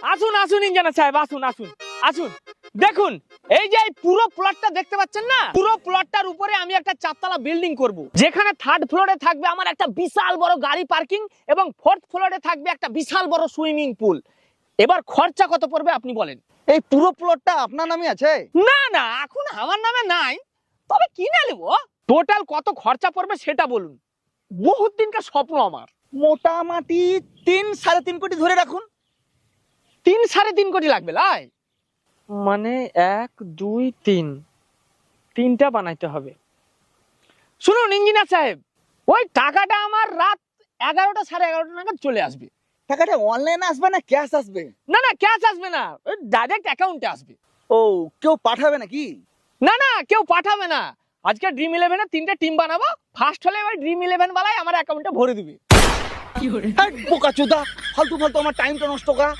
আসুন আসুন ইঞ্জিনিয়ার সাহেব, আসুন আসুন আসুন। দেখুন এই যে এই পুরো প্লটটা দেখতে পাচ্ছেন না, পুরো প্লটটার উপরে আমি একটা চারতলা বিল্ডিং করব, যেখানে থার্ড ফ্লোরে থাকবে আমার একটা বিশাল বড় গাড়ি পার্কিং এবং ফোর্থ ফ্লোরে থাকবে একটা বিশাল বড় সুইমিং পুল। এবার খরচা কত পড়বে আপনি বলেন? এই পুরো প্লটটা আপনার নামে আছে? না না, এখন আমার নামে নাই, তবে কিনে নেব। টোটাল কত খরচা পড়বে সেটা বলুন, বহুত দিনকার স্বপ্ন আমার। মোটামুটি 3-3.5 কোটি ধরে রাখুন। 3-3.5 কোটি লাগবে লাই? মানে 1 2 3, তিনটা বানাইতে হবে। শুনুন ইঞ্জিনিয়ার সাহেব, ওই টাকাটা আমার রাত 11টা 11:30 নাগাদ চলে আসবে। টাকাটা অনলাইনে আসবে না ক্যাশ আসবে? না না, ক্যাশ আসবে না, ডাইরেক্ট অ্যাকাউন্টে আসবে। ও, কেউ পাঠাবে নাকি? না না, কেউ পাঠাবে না। আজকে ড্রিম 11 এর 3টে টিম বানাবো, ফার্স্ট হলে ওই ড্রিম 11 বালাই আমার অ্যাকাউন্টে ভরে দিবে। বোকাচোদা, ফালতু ফালতু আমার টাইমটা নষ্ট করা।